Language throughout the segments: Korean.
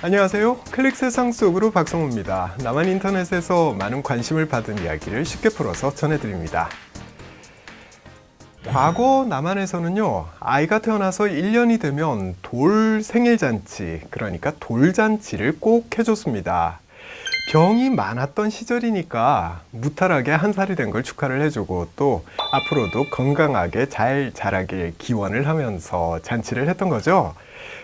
안녕하세요. 클릭 세상 속으로 박성우입니다. 남한 인터넷에서 많은 관심을 받은 이야기를 쉽게 풀어서 전해드립니다. 과거 남한에서는요, 아이가 태어나서 1년이 되면 돌 생일잔치, 그러니까 돌잔치를 꼭 해줬습니다. 병이 많았던 시절이니까 무탈하게 한 살이 된 걸 축하를 해주고 또 앞으로도 건강하게 잘 자라길 기원을 하면서 잔치를 했던 거죠.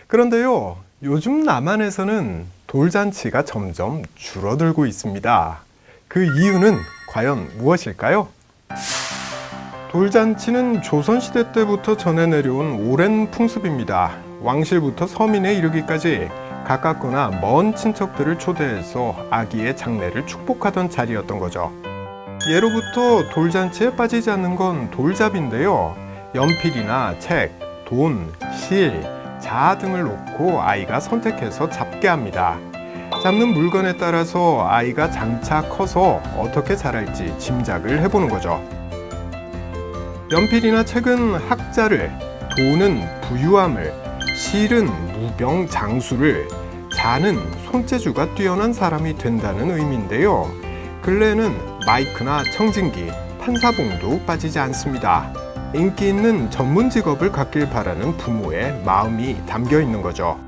그런데요, 요즘 남한에서는 돌잔치가 점점 줄어들고 있습니다. 그 이유는 과연 무엇일까요? 돌잔치는 조선시대 때부터 전해 내려온 오랜 풍습입니다. 왕실부터 서민에 이르기까지 가깝거나 먼 친척들을 초대해서 아기의 장래를 축복하던 자리였던 거죠. 예로부터 돌잔치에 빠지지 않는 건 돌잡인데요. 연필이나 책, 돈, 실, 자 등을 놓고 아이가 선택해서 잡게 합니다. 잡는 물건에 따라서 아이가 장차 커서 어떻게 자랄지 짐작을 해보는 거죠. 연필이나 책은 학자를, 돈은 부유함을, 실은 무병장수를, 자는 손재주가 뛰어난 사람이 된다는 의미인데요. 근래에는 마이크나 청진기, 판사봉도 빠지지 않습니다. 인기 있는 전문 직업을 갖길 바라는 부모의 마음이 담겨 있는 거죠.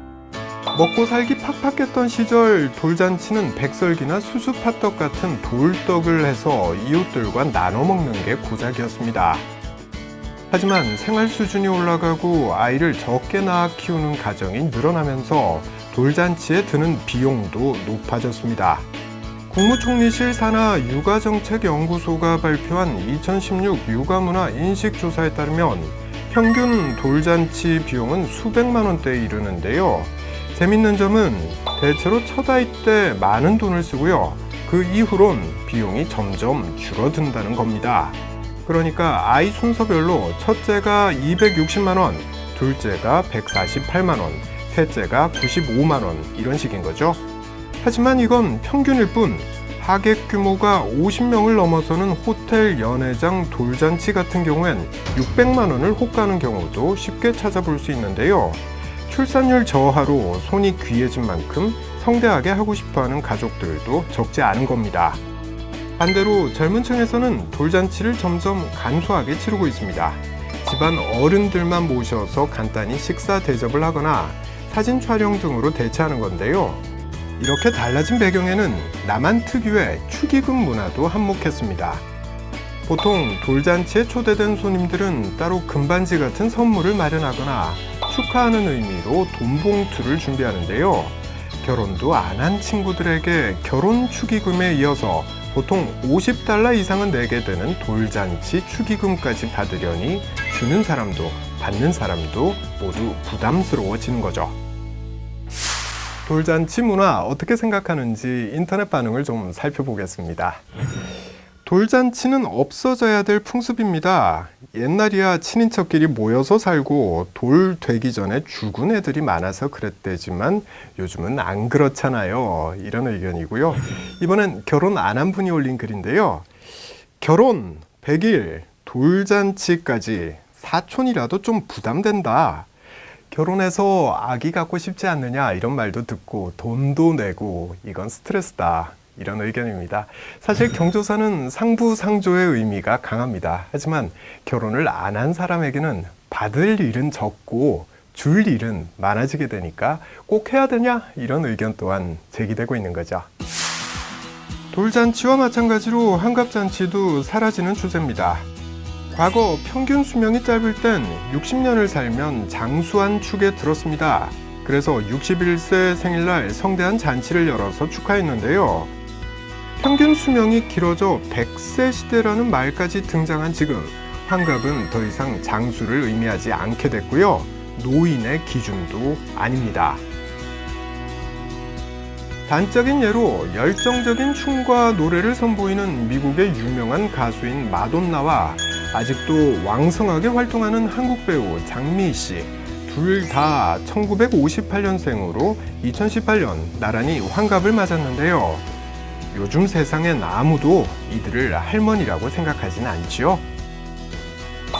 먹고 살기 팍팍했던 시절 돌잔치는 백설기나 수수팥떡 같은 돌떡을 해서 이웃들과 나눠 먹는 게 고작이었습니다. 하지만 생활 수준이 올라가고 아이를 적게 낳아 키우는 가정이 늘어나면서 돌잔치에 드는 비용도 높아졌습니다. 국무총리실 산하 육아정책연구소가 발표한 2016 육아문화 인식조사에 따르면 평균 돌잔치 비용은 수백만 원대에 이르는데요. 재밌는 점은 대체로 첫 아이 때 많은 돈을 쓰고요. 그 이후론 비용이 점점 줄어든다는 겁니다. 그러니까 아이 순서별로 첫째가 260만 원, 둘째가 148만 원, 셋째가 95만 원 이런 식인 거죠. 하지만 이건 평균일 뿐 하객 규모가 50명을 넘어서는 호텔 연회장 돌잔치 같은 경우엔 600만 원을 호가하는 경우도 쉽게 찾아볼 수 있는데요. 출산율 저하로 손이 귀해진 만큼 성대하게 하고 싶어하는 가족들도 적지 않은 겁니다. 반대로 젊은 층에서는 돌잔치를 점점 간소하게 치르고 있습니다. 집안 어른들만 모셔서 간단히 식사 대접을 하거나 사진 촬영 등으로 대체하는 건데요. 이렇게 달라진 배경에는 남한 특유의 축의금 문화도 한몫했습니다. 보통 돌잔치에 초대된 손님들은 따로 금반지 같은 선물을 마련하거나 축하하는 의미로 돈봉투를 준비하는데요. 결혼도 안 한 친구들에게 결혼 축의금에 이어서 보통 $50 이상은 내게 되는 돌잔치 축의금까지 받으려니 주는 사람도 받는 사람도 모두 부담스러워지는 거죠. 돌잔치 문화 어떻게 생각하는지 인터넷 반응을 좀 살펴보겠습니다. 돌잔치는 없어져야 될 풍습입니다. 옛날이야 친인척끼리 모여서 살고 돌 되기 전에 죽은 애들이 많아서 그랬대지만 요즘은 안 그렇잖아요. 이런 의견이고요. 이번엔 결혼 안 한 분이 올린 글인데요. 결혼 100일, 돌잔치까지 사촌이라도 좀 부담된다. 결혼해서 아기 갖고 싶지 않느냐 이런 말도 듣고 돈도 내고 이건 스트레스다. 이런 의견입니다. 사실 경조사는 상부상조의 의미가 강합니다. 하지만 결혼을 안 한 사람에게는 받을 일은 적고 줄 일은 많아지게 되니까 꼭 해야 되냐? 이런 의견 또한 제기되고 있는 거죠. 돌잔치와 마찬가지로 환갑잔치도 사라지는 추세입니다. 과거 평균 수명이 짧을 땐 60년을 살면 장수한 축에 들었습니다. 그래서 61세 생일날 성대한 잔치를 열어서 축하했는데요. 평균 수명이 길어져 100세 시대라는 말까지 등장한 지금 환갑은 더 이상 장수를 의미하지 않게 됐고요. 노인의 기준도 아닙니다. 단적인 예로 열정적인 춤과 노래를 선보이는 미국의 유명한 가수인 마돈나와 아직도 왕성하게 활동하는 한국 배우 장미희 씨, 둘 다 1958년생으로 2018년 나란히 환갑을 맞았는데요. 요즘 세상엔 아무도 이들을 할머니라고 생각하진 않지요.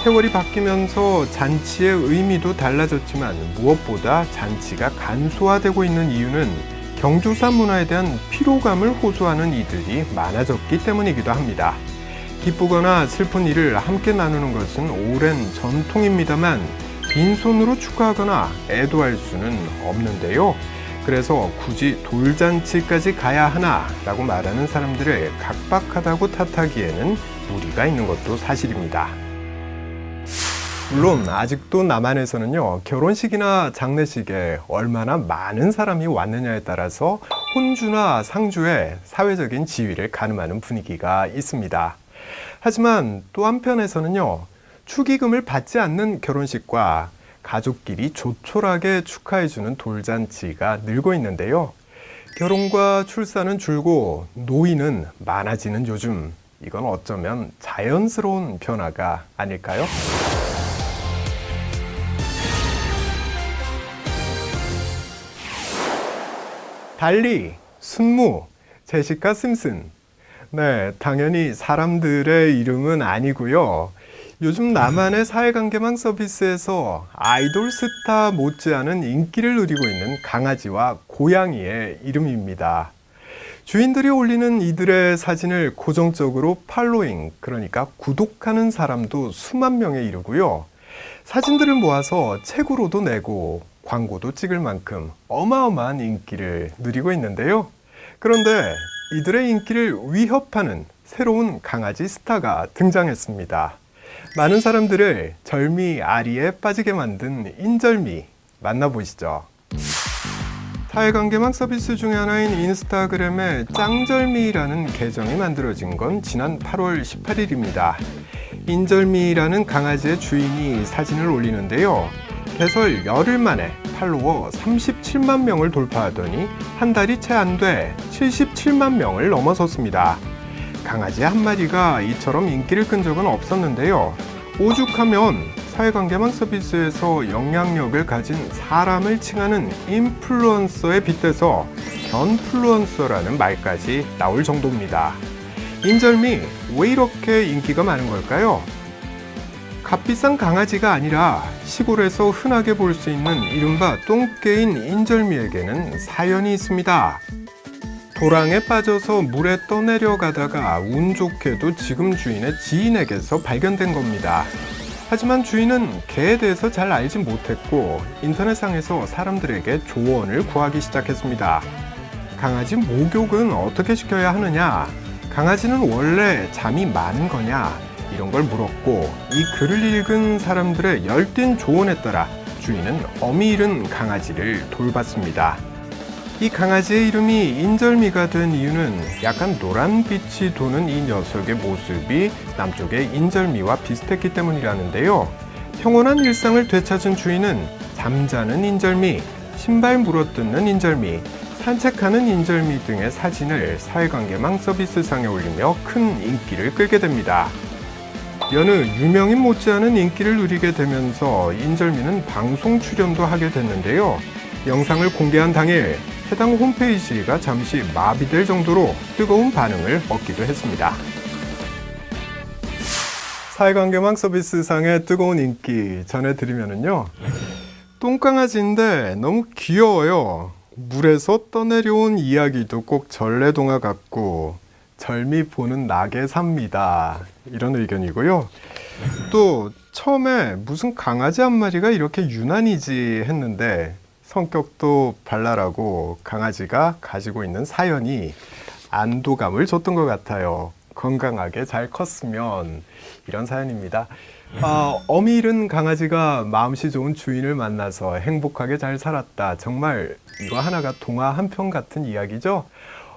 세월이 바뀌면서 잔치의 의미도 달라졌지만 무엇보다 잔치가 간소화되고 있는 이유는 경조사 문화에 대한 피로감을 호소하는 이들이 많아졌기 때문이기도 합니다. 기쁘거나 슬픈 일을 함께 나누는 것은 오랜 전통입니다만 빈손으로 축하하거나 애도할 수는 없는데요. 그래서 굳이 돌잔치까지 가야 하나 라고 말하는 사람들을 각박하다고 탓하기에는 무리가 있는 것도 사실입니다. 물론 아직도 남한에서는요, 결혼식이나 장례식에 얼마나 많은 사람이 왔느냐에 따라서 혼주나 상주의 사회적인 지위를 가늠하는 분위기가 있습니다. 하지만 또 한편에서는요, 축의금을 받지 않는 결혼식과 가족끼리 조촐하게 축하해주는 돌잔치가 늘고 있는데요. 결혼과 출산은 줄고 노인은 많아지는 요즘, 이건 어쩌면 자연스러운 변화가 아닐까요? 달리, 순무, 제시카 심슨. 네, 당연히 사람들의 이름은 아니고요. 요즘 남한의 사회관계망 서비스에서 아이돌 스타 못지않은 인기를 누리고 있는 강아지와 고양이의 이름입니다. 주인들이 올리는 이들의 사진을 고정적으로 팔로잉, 그러니까 구독하는 사람도 수만 명에 이르고요. 사진들을 모아서 책으로도 내고 광고도 찍을 만큼 어마어마한 인기를 누리고 있는데요. 그런데 이들의 인기를 위협하는 새로운 강아지 스타가 등장했습니다. 많은 사람들을 절미 아리에 빠지게 만든 인절미, 만나보시죠. 사회관계망 서비스 중에 하나인 인스타그램의 짱절미라는 계정이 만들어진 건 지난 8월 18일입니다. 인절미라는 강아지의 주인이 사진을 올리는데요. 개설 열흘 만에 팔로워 37만 명을 돌파하더니 한 달이 채 안 돼 77만 명을 넘어섰습니다. 강아지 한 마리가 이처럼 인기를 끈 적은 없었는데요. 오죽하면 사회관계망 서비스에서 영향력을 가진 사람을 칭하는 인플루언서에 빗대서 견플루언서라는 말까지 나올 정도입니다. 인절미, 왜 이렇게 인기가 많은 걸까요? 값비싼 강아지가 아니라 시골에서 흔하게 볼 수 있는 이른바 똥개인 인절미에게는 사연이 있습니다. 도랑에 빠져서 물에 떠내려가다가 운 좋게도 지금 주인의 지인에게서 발견된 겁니다. 하지만 주인은 개에 대해서 잘 알지 못했고 인터넷상에서 사람들에게 조언을 구하기 시작했습니다. 강아지 목욕은 어떻게 시켜야 하느냐? 강아지는 원래 잠이 많은 거냐? 이런 걸 물었고 이 글을 읽은 사람들의 열띤 조언에 따라 주인은 어미 잃은 강아지를 돌봤습니다. 이 강아지의 이름이 인절미가 된 이유는 약간 노란빛이 도는 이 녀석의 모습이 남쪽의 인절미와 비슷했기 때문이라는데요. 평온한 일상을 되찾은 주인은 잠자는 인절미, 신발 물어뜯는 인절미, 산책하는 인절미 등의 사진을 사회관계망 서비스상에 올리며 큰 인기를 끌게 됩니다. 여느 유명인 못지않은 인기를 누리게 되면서 인절미는 방송 출연도 하게 됐는데요. 영상을 공개한 당일 해당 홈페이지가 잠시 마비될 정도로 뜨거운 반응을 얻기도 했습니다. 사회관계망 서비스상의 뜨거운 인기 전해드리면요. 똥강아지인데 너무 귀여워요. 물에서 떠내려온 이야기도 꼭 전래동화 같고 절미 보는 낙에 삽니다. 이런 의견이고요. 또 처음에 무슨 강아지 한 마리가 이렇게 유난이지 했는데 성격도 발랄하고 강아지가 가지고 있는 사연이 안도감을 줬던 것 같아요. 건강하게 잘 컸으면, 이런 사연입니다. 어미 잃은 강아지가 마음씨 좋은 주인을 만나서 행복하게 잘 살았다. 정말 이거 하나가 동화 한 편 같은 이야기죠.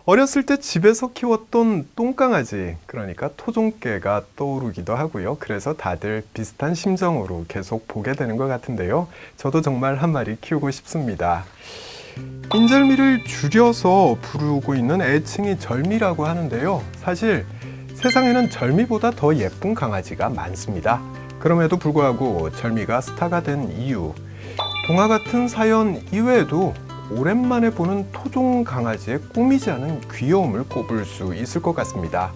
어렸을 때 집에서 키웠던 똥강아지, 그러니까 토종개가 떠오르기도 하고요. 그래서 다들 비슷한 심정으로 계속 보게 되는 것 같은데요. 저도 정말 한 마리 키우고 싶습니다. 인절미를 줄여서 부르고 있는 애칭이 절미라고 하는데요. 사실 세상에는 절미보다 더 예쁜 강아지가 많습니다. 그럼에도 불구하고 절미가 스타가 된 이유, 동화 같은 사연 이외에도 오랜만에 보는 토종 강아지의 꾸미지 않은 귀여움을 꼽을 수 있을 것 같습니다.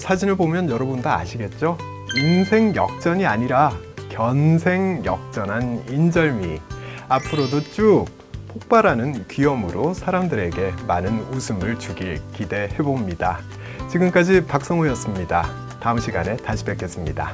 사진을 보면 여러분 다 아시겠죠? 인생 역전이 아니라 견생 역전한 인절미. 앞으로도 쭉 폭발하는 귀염으로 사람들에게 많은 웃음을 주길 기대해 봅니다. 지금까지 박성호였습니다. 다음 시간에 다시 뵙겠습니다.